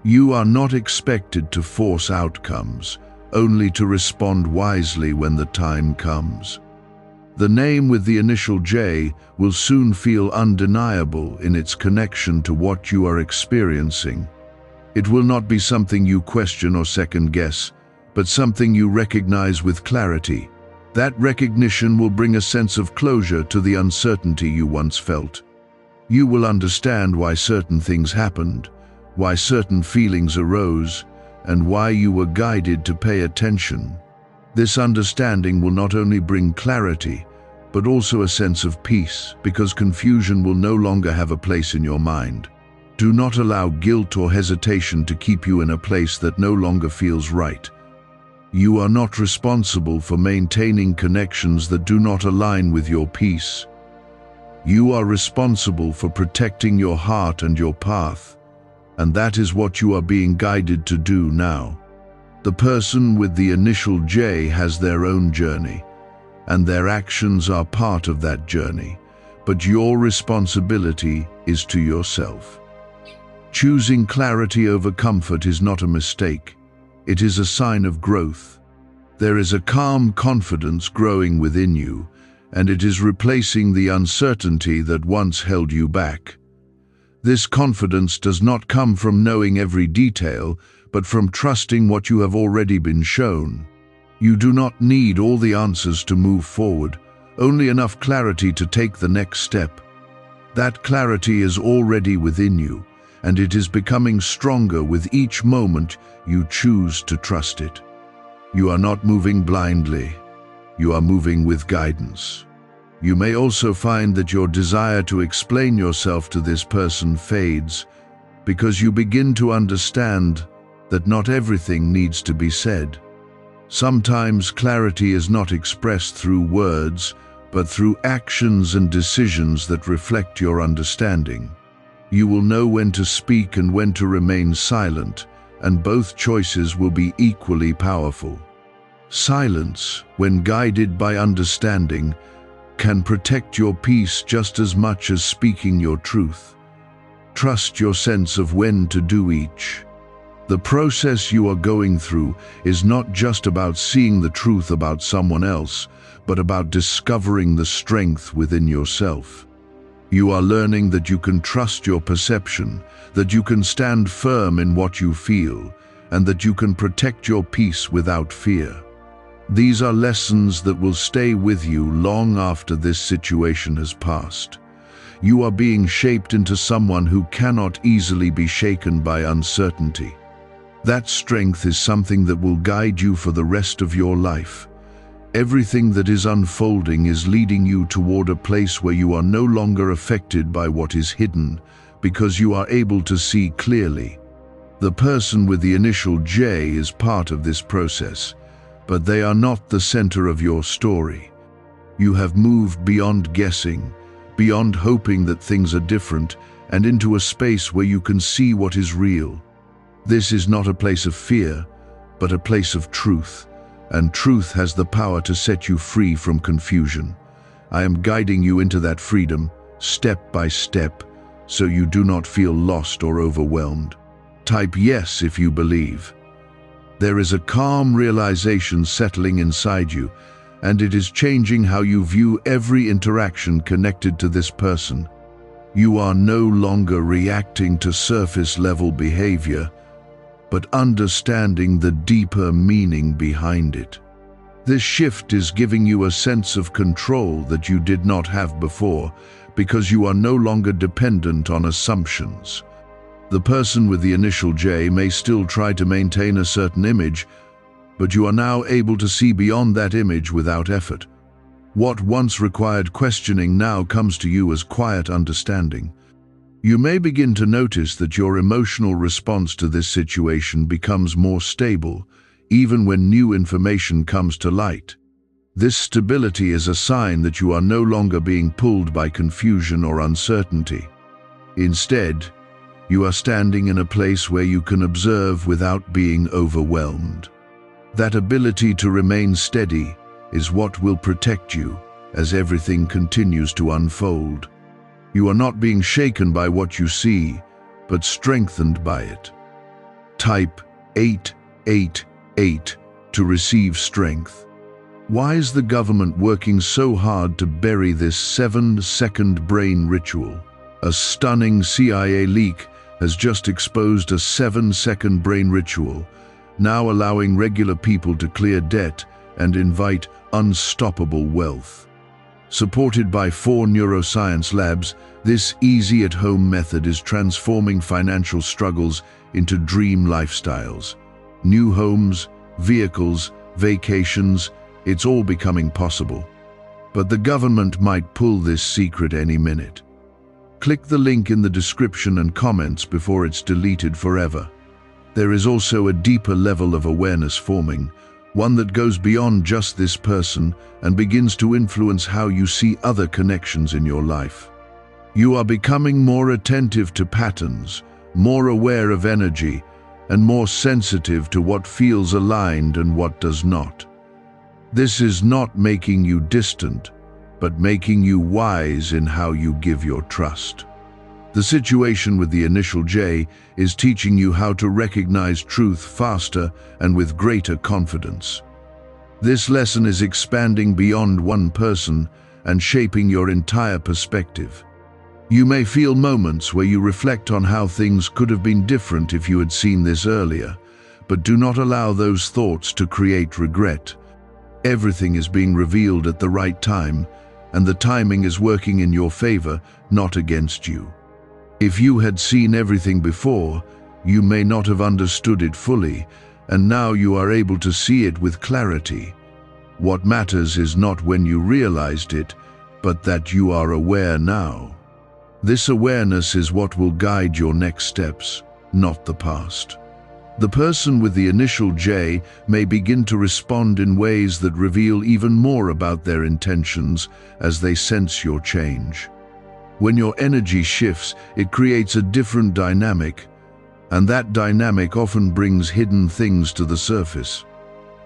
You are not expected to force outcomes, only to respond wisely when the time comes. The name with the initial J will soon feel undeniable in its connection to what you are experiencing. It will not be something you question or second guess, but something you recognize with clarity. That recognition will bring a sense of closure to the uncertainty you once felt. You will understand why certain things happened, why certain feelings arose, and why you were guided to pay attention. This understanding will not only bring clarity, but also a sense of peace, because confusion will no longer have a place in your mind. Do not allow guilt or hesitation to keep you in a place that no longer feels right. You are not responsible for maintaining connections that do not align with your peace. You are responsible for protecting your heart and your path, and that is what you are being guided to do now. The person with the initial J has their own journey, and their actions are part of that journey, but your responsibility is to yourself. Choosing clarity over comfort is not a mistake. It is a sign of growth. There is a calm confidence growing within you, and it is replacing the uncertainty that once held you back. This confidence does not come from knowing every detail, but from trusting what you have already been shown. You do not need all the answers to move forward, only enough clarity to take the next step. That clarity is already within you, and it is becoming stronger with each moment you choose to trust it. You are not moving blindly. You are moving with guidance. You may also find that your desire to explain yourself to this person fades because you begin to understand that not everything needs to be said. Sometimes clarity is not expressed through words, but through actions and decisions that reflect your understanding. You will know when to speak and when to remain silent, and both choices will be equally powerful. Silence, when guided by understanding, can protect your peace just as much as speaking your truth. Trust your sense of when to do each. The process you are going through is not just about seeing the truth about someone else, but about discovering the strength within yourself. You are learning that you can trust your perception, that you can stand firm in what you feel, and that you can protect your peace without fear. These are lessons that will stay with you long after this situation has passed. You are being shaped into someone who cannot easily be shaken by uncertainty. That strength is something that will guide you for the rest of your life. Everything that is unfolding is leading you toward a place where you are no longer affected by what is hidden, because you are able to see clearly. The person with the initial J is part of this process, but they are not the center of your story. You have moved beyond guessing, beyond hoping that things are different, and into a space where you can see what is real. This is not a place of fear, but a place of truth, and truth has the power to set you free from confusion. I am guiding you into that freedom, step by step, so you do not feel lost or overwhelmed. Type yes if you believe. There is a calm realization settling inside you, and it is changing how you view every interaction connected to this person. You are no longer reacting to surface-level behavior, but understanding the deeper meaning behind it. This shift is giving you a sense of control that you did not have before, because you are no longer dependent on assumptions. The person with the initial J may still try to maintain a certain image, but you are now able to see beyond that image without effort. What once required questioning now comes to you as quiet understanding. You may begin to notice that your emotional response to this situation becomes more stable, even when new information comes to light. This stability is a sign that you are no longer being pulled by confusion or uncertainty. Instead, you are standing in a place where you can observe without being overwhelmed. That ability to remain steady is what will protect you as everything continues to unfold. You are not being shaken by what you see, but strengthened by it. Type 888 to receive strength. Why is the government working so hard to bury this 7-second brain ritual? A stunning CIA leak has just exposed a 7-second brain ritual, now allowing regular people to clear debt and invite unstoppable wealth. Supported by 4 neuroscience labs, this easy-at-home method is transforming financial struggles into dream lifestyles. New homes, vehicles, vacations, it's all becoming possible. But the government might pull this secret any minute. Click the link in the description and comments before it's deleted forever. There is also a deeper level of awareness forming, one that goes beyond just this person and begins to influence how you see other connections in your life. You are becoming more attentive to patterns, more aware of energy, and more sensitive to what feels aligned and what does not. This is not making you distant, but making you wise in how you give your trust. The situation with the initial J is teaching you how to recognize truth faster and with greater confidence. This lesson is expanding beyond one person and shaping your entire perspective. You may feel moments where you reflect on how things could have been different if you had seen this earlier, but do not allow those thoughts to create regret. Everything is being revealed at the right time, and the timing is working in your favor, not against you. If you had seen everything before, you may not have understood it fully, and now you are able to see it with clarity. What matters is not when you realized it, but that you are aware now. This awareness is what will guide your next steps, not the past. The person with the initial J may begin to respond in ways that reveal even more about their intentions as they sense your change. When your energy shifts, it creates a different dynamic, and that dynamic often brings hidden things to the surface.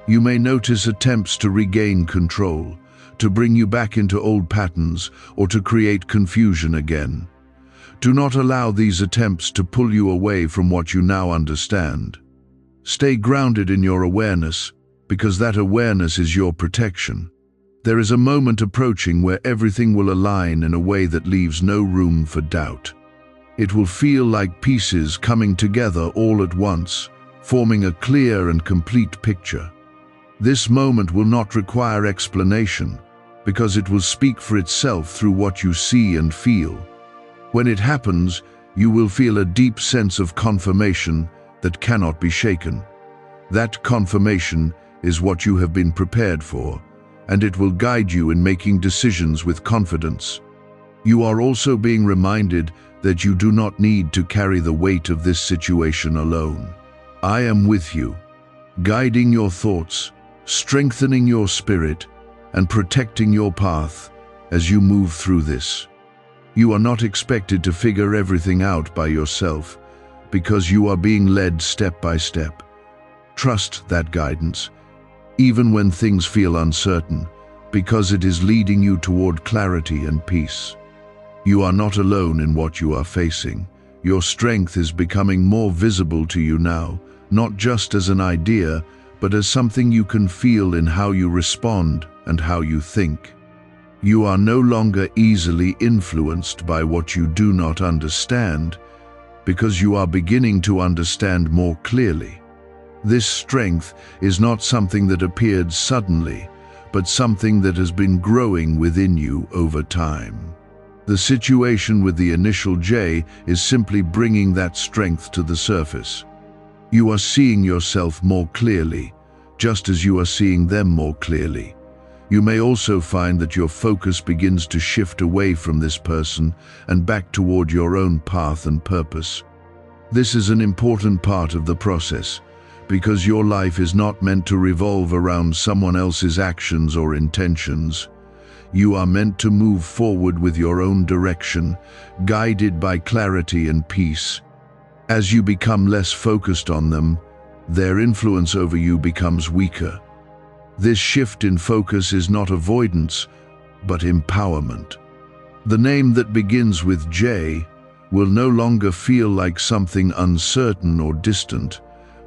You may notice attempts to regain control, to bring you back into old patterns, or to create confusion again. Do not allow these attempts to pull you away from what you now understand. Stay grounded in your awareness, because that awareness is your protection. There is a moment approaching where everything will align in a way that leaves no room for doubt. It will feel like pieces coming together all at once, forming a clear and complete picture. This moment will not require explanation, because it will speak for itself through what you see and feel. When it happens, you will feel a deep sense of confirmation that cannot be shaken. That confirmation is what you have been prepared for, and it will guide you in making decisions with confidence. You are also being reminded that you do not need to carry the weight of this situation alone. I am with you, guiding your thoughts, strengthening your spirit, and protecting your path as you move through this. You are not expected to figure everything out by yourself, because you are being led step by step. Trust that guidance, even when things feel uncertain, because it is leading you toward clarity and peace. You are not alone in what you are facing. Your strength is becoming more visible to you now, not just as an idea, but as something you can feel in how you respond and how you think. You are no longer easily influenced by what you do not understand, because you are beginning to understand more clearly. This strength is not something that appeared suddenly, but something that has been growing within you over time. The situation with the initial J is simply bringing that strength to the surface. You are seeing yourself more clearly, just as you are seeing them more clearly. You may also find that your focus begins to shift away from this person and back toward your own path and purpose. This is an important part of the process, because your life is not meant to revolve around someone else's actions or intentions. You are meant to move forward with your own direction, guided by clarity and peace. As you become less focused on them, their influence over you becomes weaker. This shift in focus is not avoidance, but empowerment. The name that begins with J will no longer feel like something uncertain or distant,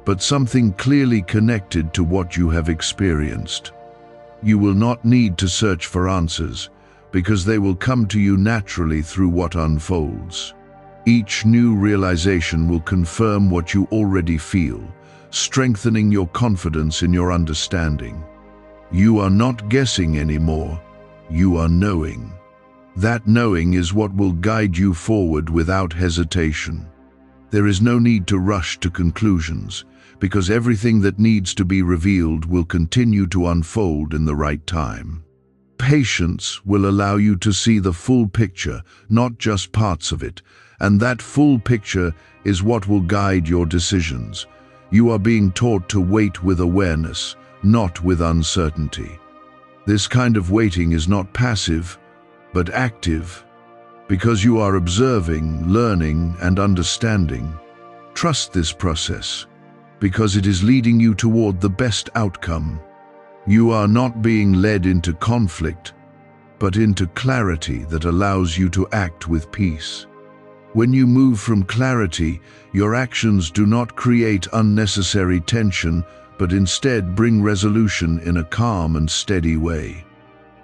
but something clearly connected to what you have experienced. You will not need to search for answers, because they will come to you naturally through what unfolds. Each new realization will confirm what you already feel, strengthening your confidence in your understanding. You are not guessing anymore, you are knowing. That knowing is what will guide you forward without hesitation. There is no need to rush to conclusions, because everything that needs to be revealed will continue to unfold in the right time. Patience will allow you to see the full picture, not just parts of it, and that full picture is what will guide your decisions. You are being taught to wait with awareness, not with uncertainty. This kind of waiting is not passive, but active, because you are observing, learning, and understanding. Trust this process, because it is leading you toward the best outcome. You are not being led into conflict, but into clarity that allows you to act with peace. When you move from clarity, your actions do not create unnecessary tension, but instead bring resolution in a calm and steady way.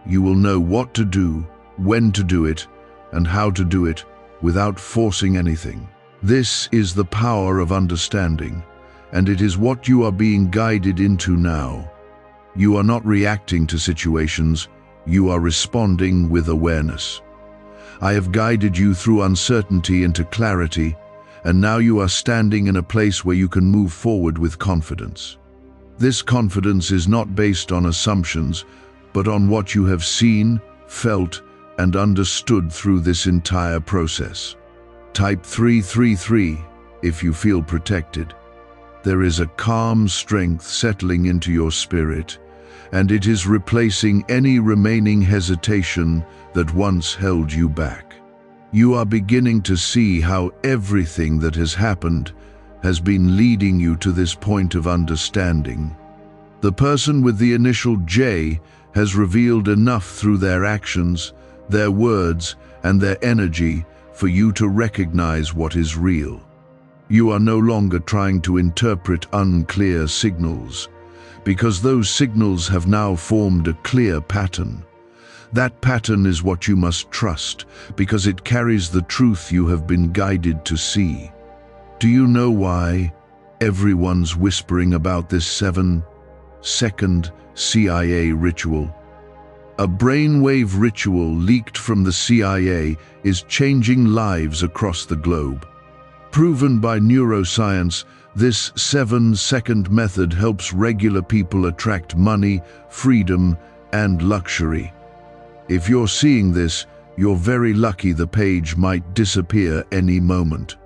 You will know what to do, when to do it, and how to do it without forcing anything. This is the power of understanding, and it is what you are being guided into now. You are not reacting to situations, you are responding with awareness. I have guided you through uncertainty into clarity, and now you are standing in a place where you can move forward with confidence. This confidence is not based on assumptions, but on what you have seen, felt, and understood through this entire process. Type 333 if you feel protected. There is a calm strength settling into your spirit, and it is replacing any remaining hesitation that once held you back. You are beginning to see how everything that has happened has been leading you to this point of understanding. The person with the initial J has revealed enough through their actions, their words, and their energy for you to recognize what is real. You are no longer trying to interpret unclear signals, because those signals have now formed a clear pattern. That pattern is what you must trust, because it carries the truth you have been guided to see. Do you know why everyone's whispering about this 7-second CIA ritual? A brainwave ritual leaked from the CIA is changing lives across the globe. Proven by neuroscience, this 7-second method helps regular people attract money, freedom, and luxury. If you're seeing this, you're very lucky. The page might disappear any moment.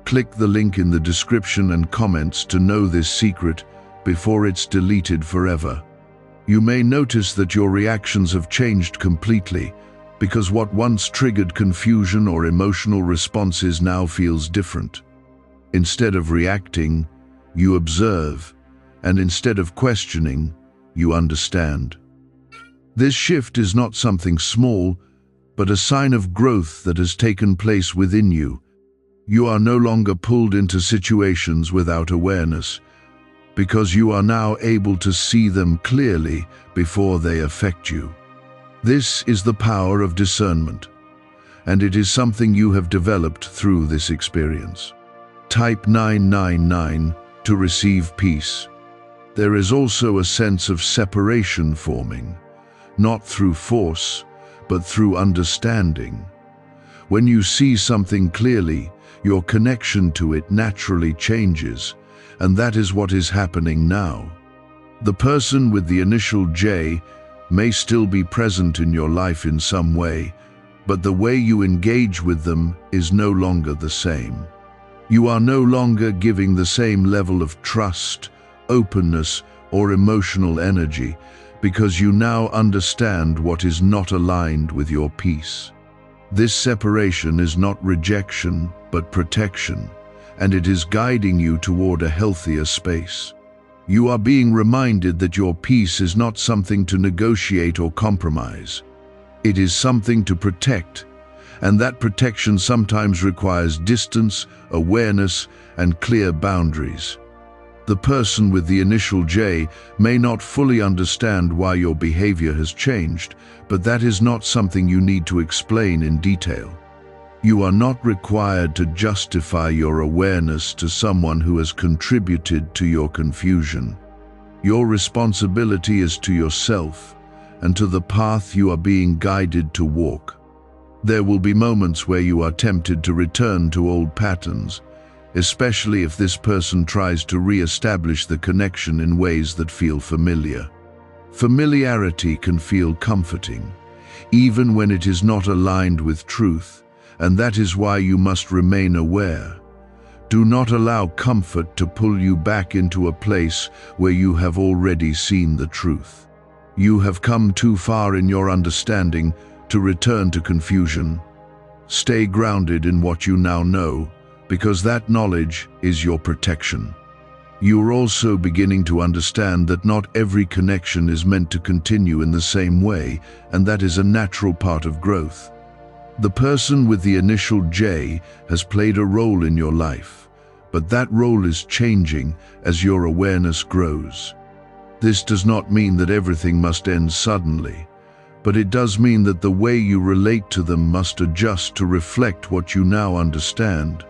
Click the link in the description and comments to know this secret before it's deleted forever. You may notice that your reactions have changed completely, because what once triggered confusion or emotional responses now feels different. Instead of reacting, you observe, and instead of questioning, you understand. This shift is not something small, but a sign of growth that has taken place within you. You are no longer pulled into situations without awareness, because you are now able to see them clearly before they affect you. This is the power of discernment, and it is something you have developed through this experience. Type 999 to receive peace. There is also a sense of separation forming, not through force, but through understanding. When you see something clearly, your connection to it naturally changes, and that is what is happening now. The person with the initial J may still be present in your life in some way, but the way you engage with them is no longer the same. You are no longer giving the same level of trust, openness, or emotional energy, because you now understand what is not aligned with your peace. This separation is not rejection, but protection, and it is guiding you toward a healthier space. You are being reminded that your peace is not something to negotiate or compromise. It is something to protect, and that protection sometimes requires distance, awareness, and clear boundaries. The person with the initial J may not fully understand why your behavior has changed, but that is not something you need to explain in detail. You are not required to justify your awareness to someone who has contributed to your confusion. Your responsibility is to yourself and to the path you are being guided to walk. There will be moments where you are tempted to return to old patterns, especially if this person tries to re-establish the connection in ways that feel familiar. Familiarity can feel comforting, even when it is not aligned with truth, and that is why you must remain aware. Do not allow comfort to pull you back into a place where you have already seen the truth. You have come too far in your understanding to return to confusion. Stay grounded in what you now know, because that knowledge is your protection. You are also beginning to understand that not every connection is meant to continue in the same way, and that is a natural part of growth. The person with the initial J has played a role in your life, but that role is changing as your awareness grows. This does not mean that everything must end suddenly, but it does mean that the way you relate to them must adjust to reflect what you now understand.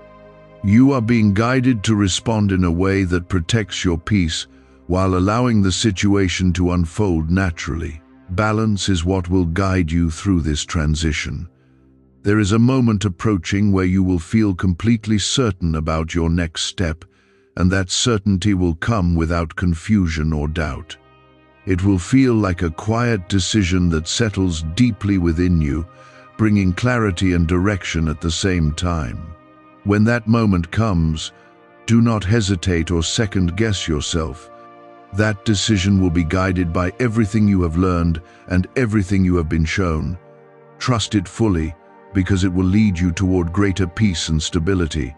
You are being guided to respond in a way that protects your peace while allowing the situation to unfold naturally. Balance is what will guide you through this transition. There is a moment approaching where you will feel completely certain about your next step, and that certainty will come without confusion or doubt. It will feel like a quiet decision that settles deeply within you, bringing clarity and direction at the same time. When that moment comes, do not hesitate or second-guess yourself. That decision will be guided by everything you have learned and everything you have been shown. Trust it fully, because it will lead you toward greater peace and stability.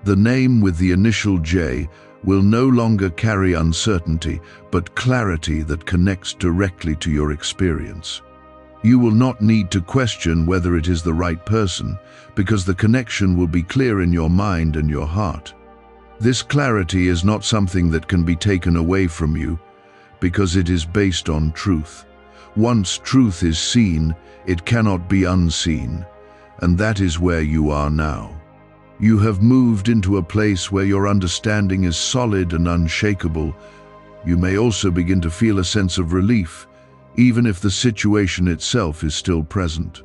The name with the initial J will no longer carry uncertainty, but clarity that connects directly to your experience. You will not need to question whether it is the right person, because the connection will be clear in your mind and your heart. This clarity is not something that can be taken away from you, because it is based on truth. Once truth is seen, it cannot be unseen, and that is where you are now. You have moved into a place where your understanding is solid and unshakable. You may also begin to feel a sense of relief, even if the situation itself is still present.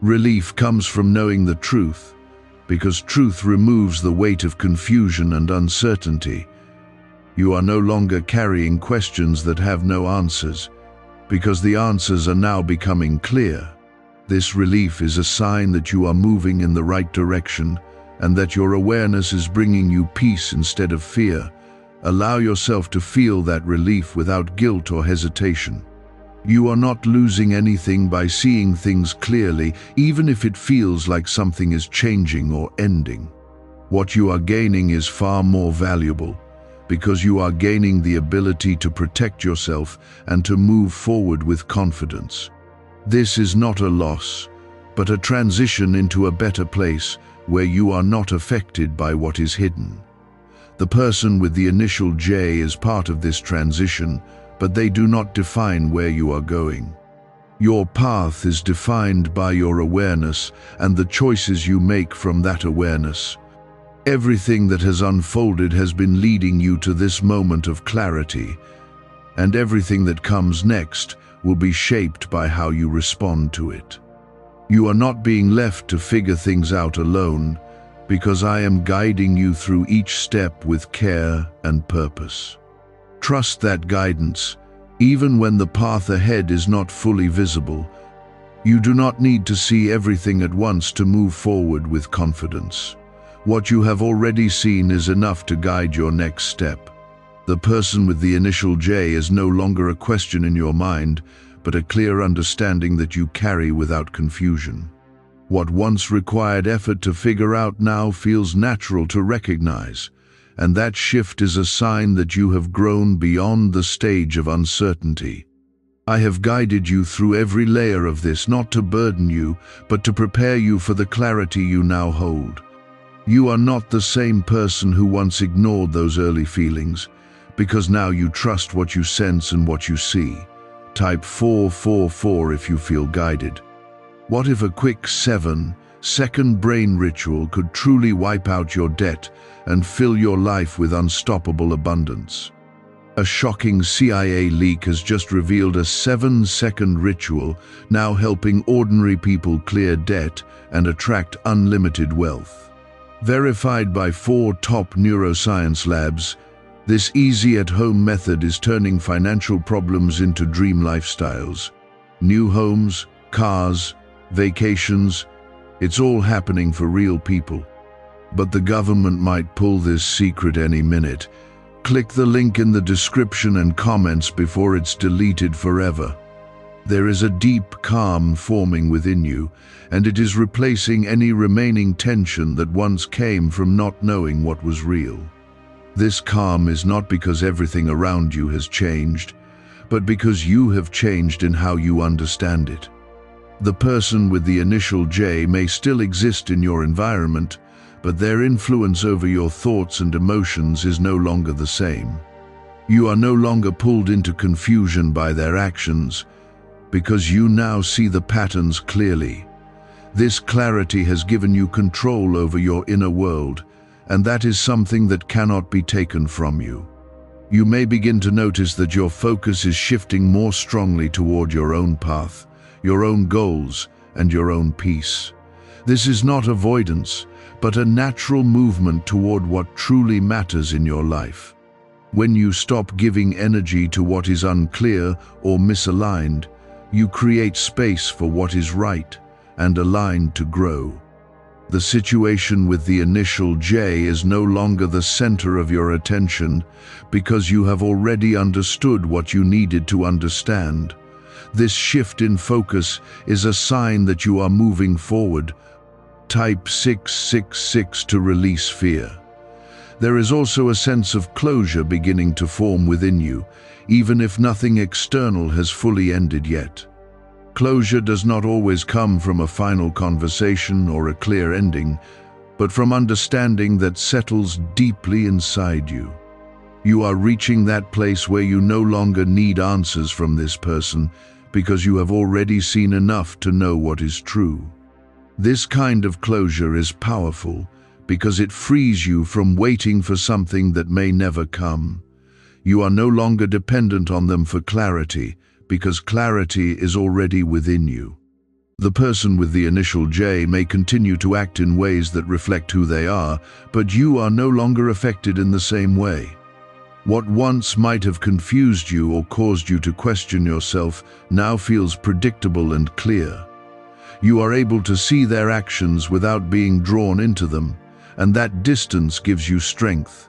Relief comes from knowing the truth, because truth removes the weight of confusion and uncertainty. You are no longer carrying questions that have no answers, because the answers are now becoming clear. This relief is a sign that you are moving in the right direction and that your awareness is bringing you peace instead of fear. Allow yourself to feel that relief without guilt or hesitation. You are not losing anything by seeing things clearly, even if it feels like something is changing or ending. What you are gaining is far more valuable, because you are gaining the ability to protect yourself and to move forward with confidence. This is not a loss, but a transition into a better place where you are not affected by what is hidden. The person with the initial J is part of this transition, but they do not define where you are going. Your path is defined by your awareness and the choices you make from that awareness. Everything that has unfolded has been leading you to this moment of clarity, and everything that comes next will be shaped by how you respond to it. You are not being left to figure things out alone, because I am guiding you through each step with care and purpose. Trust that guidance, even when the path ahead is not fully visible. You do not need to see everything at once to move forward with confidence. What you have already seen is enough to guide your next step. The person with the initial J is no longer a question in your mind, but a clear understanding that you carry without confusion. What once required effort to figure out now feels natural to recognize, and that shift is a sign that you have grown beyond the stage of uncertainty. I have guided you through every layer of this, not to burden you, but to prepare you for the clarity you now hold. You are not the same person who once ignored those early feelings, because now you trust what you sense and what you see. Type 444 if you feel guided. What if a quick 7-second brain ritual could truly wipe out your debt and fill your life with unstoppable abundance? A shocking CIA leak has just revealed a 7-second ritual now helping ordinary people clear debt and attract unlimited wealth. Verified by 4 top neuroscience labs, this easy at-home method is turning financial problems into dream lifestyles. New homes, cars, vacations, it's all happening for real people. But the government might pull this secret any minute. Click the link in the description and comments before it's deleted forever. There is a deep calm forming within you, and it is replacing any remaining tension that once came from not knowing what was real. This calm is not because everything around you has changed, but because you have changed in how you understand it. The person with the initial J may still exist in your environment, but their influence over your thoughts and emotions is no longer the same. You are no longer pulled into confusion by their actions, because you now see the patterns clearly. This clarity has given you control over your inner world, and that is something that cannot be taken from you. You may begin to notice that your focus is shifting more strongly toward your own path, your own goals, and your own peace. This is not avoidance, but a natural movement toward what truly matters in your life. When you stop giving energy to what is unclear or misaligned, you create space for what is right and aligned to grow. The situation with the initial J is no longer the center of your attention because you have already understood what you needed to understand. This shift in focus is a sign that you are moving forward. Type 666 to release fear. There is also a sense of closure beginning to form within you, even if nothing external has fully ended yet. Closure does not always come from a final conversation or a clear ending, but from understanding that settles deeply inside you. You are reaching that place where you no longer need answers from this person because you have already seen enough to know what is true. This kind of closure is powerful because it frees you from waiting for something that may never come. You are no longer dependent on them for clarity because clarity is already within you. The person with the initial J may continue to act in ways that reflect who they are, but you are no longer affected in the same way. What once might have confused you or caused you to question yourself now feels predictable and clear. You are able to see their actions without being drawn into them, and that distance gives you strength.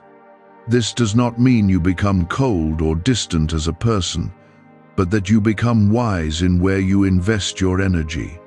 This does not mean you become cold or distant as a person, but that you become wise in where you invest your energy.